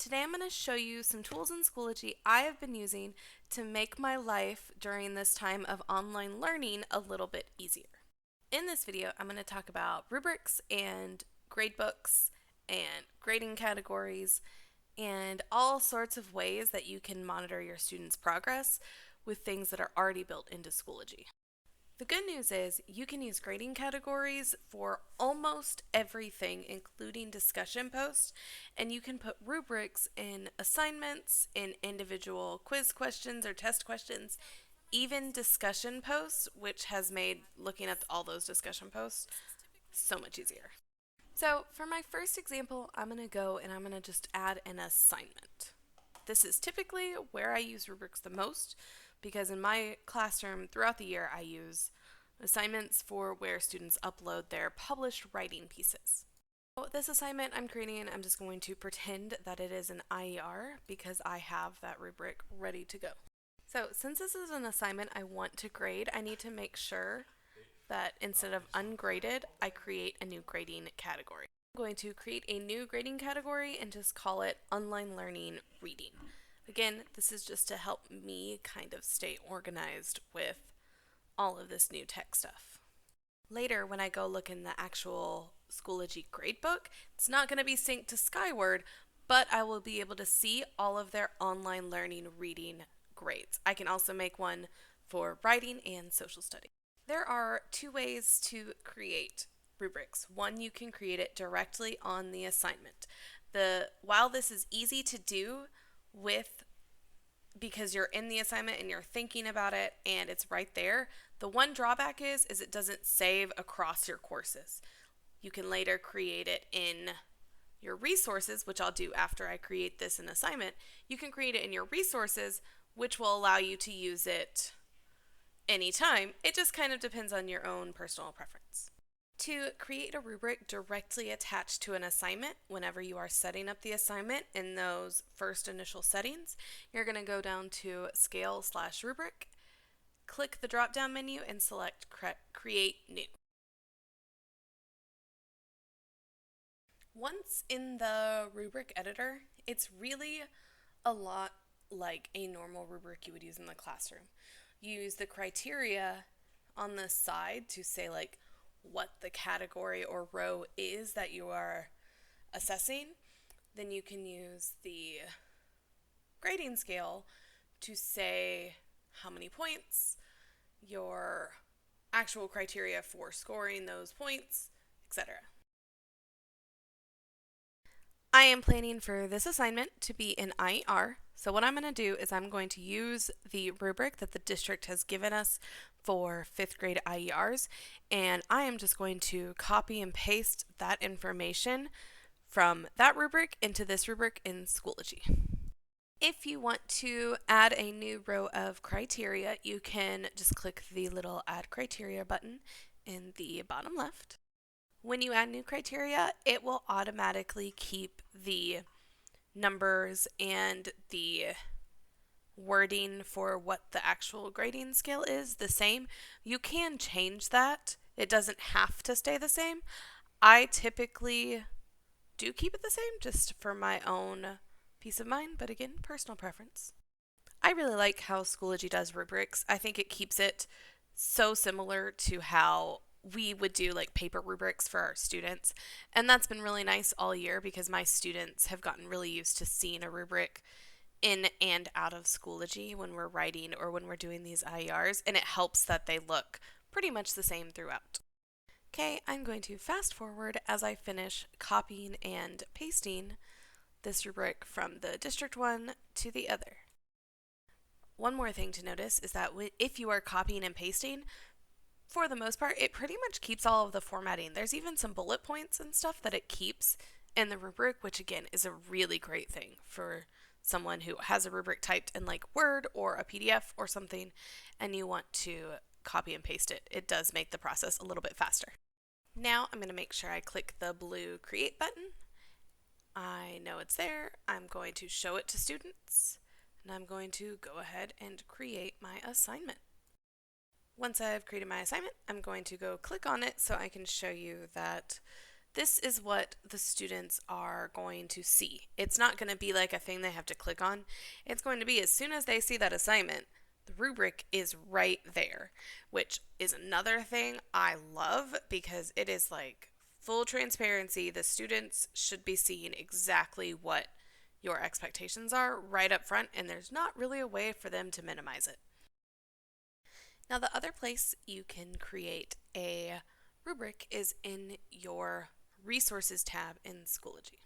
Today I'm going to show you some tools in Schoology I have been using to make my life during this time of online learning a little bit easier. In this video, I'm going to talk about rubrics and gradebooks and grading categories and all sorts of ways that you can monitor your students' progress with things that are already built into Schoology. The good news is you can use grading categories for almost everything, including discussion posts, and you can put rubrics in assignments, in individual quiz questions or test questions, even discussion posts, which has made looking at all those discussion posts so much easier. So for my first example, I'm going to go and I'm going to just add an assignment. This is typically where I use rubrics the most, because in my classroom throughout the year I use assignments for where students upload their published writing pieces. So this assignment I'm creating, I'm just going to pretend that it is an IER because I have that rubric ready to go. So since this is an assignment I want to grade, I need to make sure that instead of ungraded, I create a new grading category. I'm going to create a new grading category and just call it Online Learning Reading. Again, this is just to help me kind of stay organized with all of this new tech stuff. Later, when I go look in the actual Schoology gradebook, it's not going to be synced to Skyward, but I will be able to see all of their online learning reading grades. I can also make one for writing and social studies. There are two ways to create rubrics. One, you can create it directly on the assignment. While this is easy to do because you're in the assignment and you're thinking about it and it's right there, the one drawback is it doesn't save across your courses. You can later create it in your resources, which I'll do after I create this in assignment. You can create it in your resources, which will allow you to use it anytime. It just kind of depends on your own personal preference. To create a rubric directly attached to an assignment, whenever you are setting up the assignment in those first initial settings, you're going to go down to Scale/Rubric, click the drop-down menu, and select Create New. Once in the rubric editor, it's really a lot like a normal rubric you would use in the classroom. You use the criteria on the side to say like what the category or row is that you are assessing. Then you can use the grading scale to say how many points, your actual criteria for scoring those points, etc. I am planning for this assignment to be an IER. So what I'm going to do is I'm going to use the rubric that the district has given us for 5th grade IERs, and I am just going to copy and paste that information from that rubric into this rubric in Schoology. If you want to add a new row of criteria, you can just click the little Add Criteria button in the bottom left. When you add new criteria, it will automatically keep the numbers and the wording for what the actual grading scale is the same. You can change that. It doesn't have to stay the same. I typically do keep it the same just for my own peace of mind, but again, personal preference. I really like how Schoology does rubrics. I think it keeps it so similar to how we would do like paper rubrics for our students, and that's been really nice all year because my students have gotten really used to seeing a rubric in and out of Schoology when we're writing or when we're doing these IERs, and it helps that they look pretty much the same throughout. Okay, I'm going to fast forward as I finish copying and pasting this rubric from the district one to the other. One more thing to notice is that if you are copying and pasting, for the most part, it pretty much keeps all of the formatting. There's even some bullet points and stuff that it keeps in the rubric, which again is a really great thing for someone who has a rubric typed in like Word or a PDF or something and you want to copy and paste it. It does make the process a little bit faster. Now I'm going to make sure I click the blue Create button. I know it's there. I'm going to show it to students, and I'm going to go ahead and create my assignment. Once I've created my assignment, I'm going to go click on it so I can show you that this is what the students are going to see. It's not going to be like a thing they have to click on. It's going to be as soon as they see that assignment, the rubric is right there, which is another thing I love because it is like full transparency. The students should be seeing exactly what your expectations are right up front, and there's not really a way for them to minimize it. Now, the other place you can create a rubric is in your Resources tab in Schoology.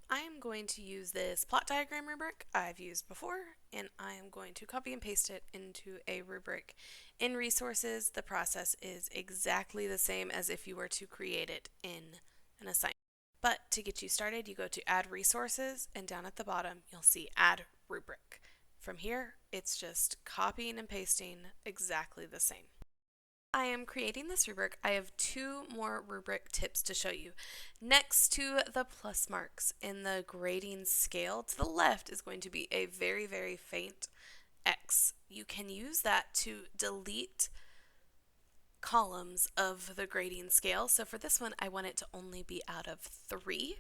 I am going to use this plot diagram rubric I've used before, and I am going to copy and paste it into a rubric in Resources. The process is exactly the same as if you were to create it in an assignment. But to get you started, you go to Add Resources, and down at the bottom, you'll see Add Rubric. From here, it's just copying and pasting exactly the same. I am creating this rubric. I have two more rubric tips to show you. Next to the plus marks in the grading scale, to the left is going to be a very, very faint X. You can use that to delete columns of the grading scale. So for this one, I want it to only be out of 3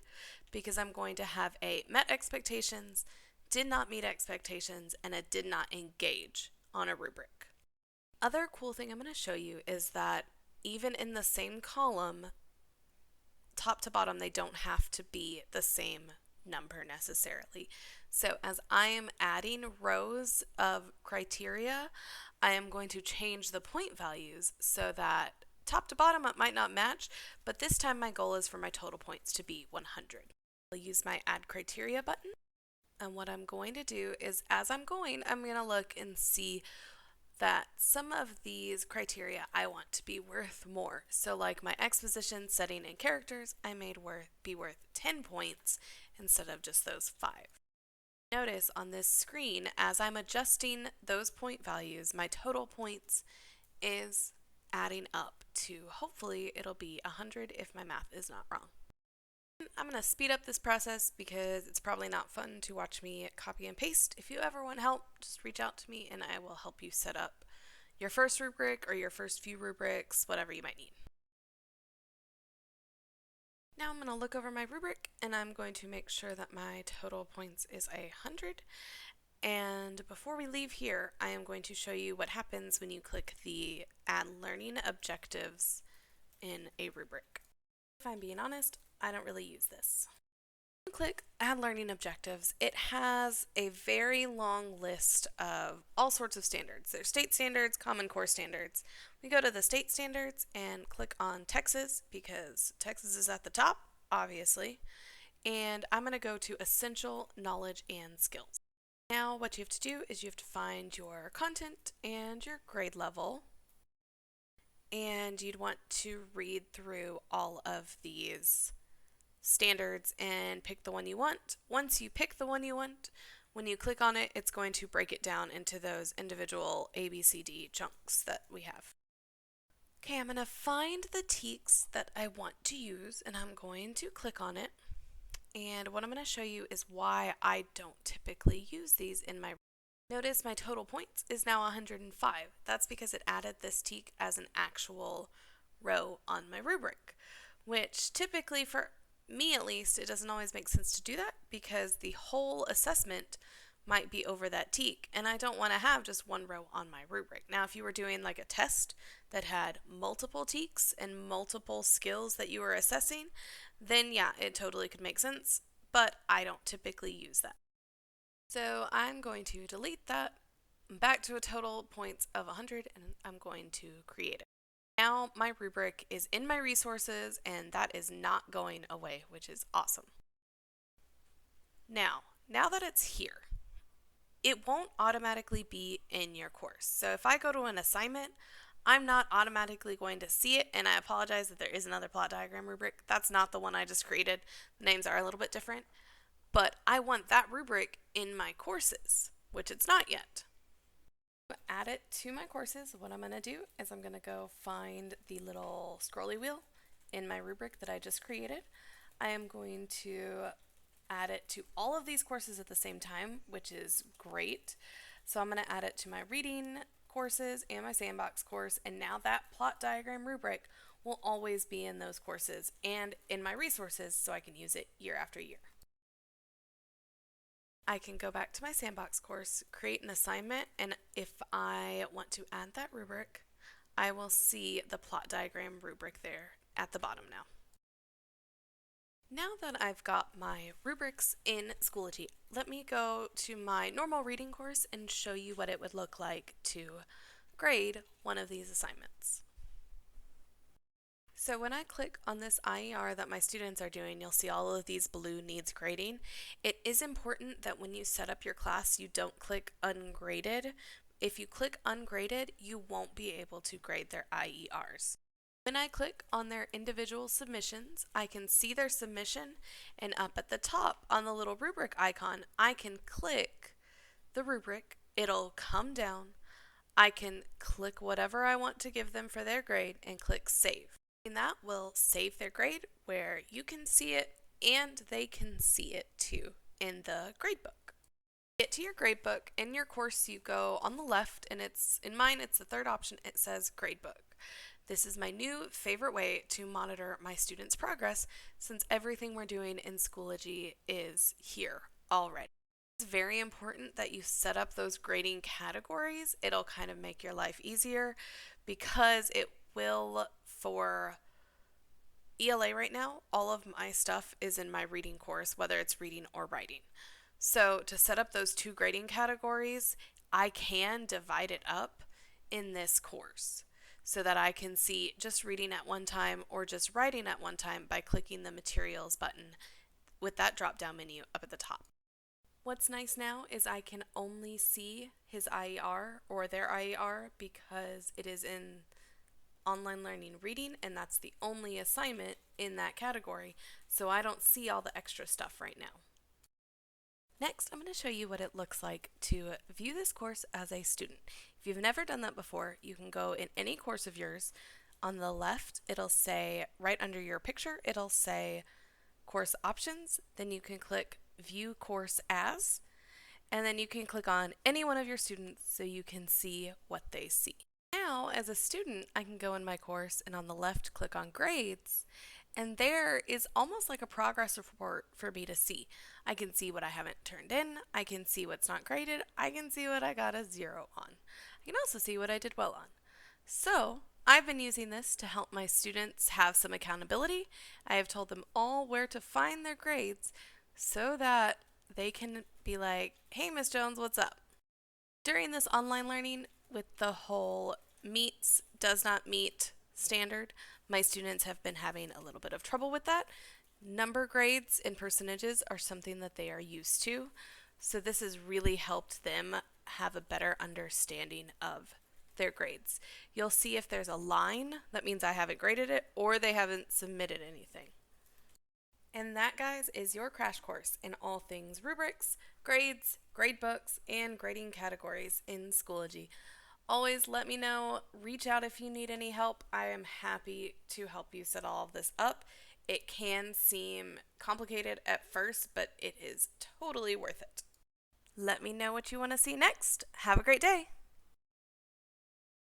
because I'm going to have a met expectations, did not meet expectations, and a did not engage on a rubric. Other cool thing I'm going to show you is that even in the same column, top to bottom, they don't have to be the same number necessarily. So as I am adding rows of criteria, I am going to change the point values so that top to bottom it might not match, but this time my goal is for my total points to be 100. I'll use my add criteria button, and what I'm going to do is as I'm going to look and see that some of these criteria I want to be worth more. So like my exposition, setting, and characters, I made be worth 10 points instead of just those 5. Notice on this screen, as I'm adjusting those point values, my total points is adding up to, hopefully it'll be 100 if my math is not wrong. I'm going to speed up this process because it's probably not fun to watch me copy and paste. If you ever want help, just reach out to me and I will help you set up your first rubric or your first few rubrics, whatever you might need. Now I'm going to look over my rubric and I'm going to make sure that my total points is 100. And before we leave here, I am going to show you what happens when you click the Add Learning Objectives in a rubric. If I'm being honest, I don't really use this. When you click Add Learning Objectives, it has a very long list of all sorts of standards. There's state standards, Common Core standards. We go to the state standards and click on Texas because Texas is at the top, obviously. And I'm going to go to Essential Knowledge and Skills. Now what you have to do is you have to find your content and your grade level. And you'd want to read through all of these standards and pick the one you want. Once you pick the one you want, when you click on it, it's going to break it down into those individual A, B, C, D chunks that we have. Okay, I'm going to find the TEKS that I want to use and I'm going to click on it. And what I'm going to show you is why I don't typically use these in my. Notice my total points is now 105. That's because it added this TEK as an actual row on my rubric, which typically for me at least, it doesn't always make sense to do that because the whole assessment might be over that TEK and I don't want to have just one row on my rubric. Now if you were doing like a test that had multiple TEKs and multiple skills that you were assessing, then yeah, it totally could make sense, but I don't typically use that. So I'm going to delete that, back to a total points of 100, and I'm going to create it. Now my rubric is in my resources and that is not going away, which is awesome. Now that it's here, it won't automatically be in your course. So if I go to an assignment, I'm not automatically going to see it, and I apologize that there is another plot diagram rubric. That's not the one I just created. The names are a little bit different. But I want that rubric in my courses, which it's not yet. To add it to my courses, what I'm going to do is I'm going to go find the little scrolly wheel in my rubric that I just created. I am going to add it to all of these courses at the same time, which is great. So I'm going to add it to my reading courses and my sandbox course, and now that plot diagram rubric will always be in those courses and in my resources so I can use it year after year. I can go back to my sandbox course, create an assignment, and if I want to add that rubric, I will see the plot diagram rubric there at the bottom now. Now that I've got my rubrics in Schoology, let me go to my normal reading course and show you what it would look like to grade one of these assignments. So when I click on this IER that my students are doing, you'll see all of these blue needs grading. It is important that when you set up your class, you don't click ungraded. If you click ungraded, you won't be able to grade their IERs. When I click on their individual submissions, I can see their submission, and up at the top on the little rubric icon, I can click the rubric. It'll come down. I can click whatever I want to give them for their grade and click save. And that will save their grade where you can see it and they can see it too in the gradebook. Get to your gradebook. In your course, you go on the left, and in mine, it's the third option. It says gradebook. This is my new favorite way to monitor my students' progress since everything we're doing in Schoology is here already. It's very important that you set up those grading categories. It'll kind of make your life easier because it will, for ELA right now, all of my stuff is in my reading course, whether it's reading or writing. So to set up those two grading categories, I can divide it up in this course so that I can see just reading at one time or just writing at one time by clicking the materials button with that drop down menu up at the top. What's nice now is I can only see his IER or their IER because it is in online learning reading, and that's the only assignment in that category, so I don't see all the extra stuff right now. Next, I'm going to show you what it looks like to view this course as a student. If you've never done that before, you can go in any course of yours. On the left, it'll say, right under your picture, it'll say course options. Then you can click view course as, and then you can click on any one of your students so you can see what they see. Now, as a student, I can go in my course and on the left click on grades, and there is almost like a progress report for me to see. I can see what I haven't turned in, I can see what's not graded, I can see what I got a 0 on. I can also see what I did well on. So, I've been using this to help my students have some accountability. I have told them all where to find their grades so that they can be like, hey, Miss Jones, what's up? During this online learning, with the whole meets, does not meet standard, my students have been having a little bit of trouble with that. Number grades and percentages are something that they are used to, so this has really helped them have a better understanding of their grades. You'll see if there's a line, that means I haven't graded it or they haven't submitted anything. And that, guys, is your crash course in all things rubrics, grades, gradebooks, and grading categories in Schoology. Always let me know, reach out if you need any help. I am happy to help you set all of this up. It can seem complicated at first, but it is totally worth it. Let me know what you want to see next. Have a great day.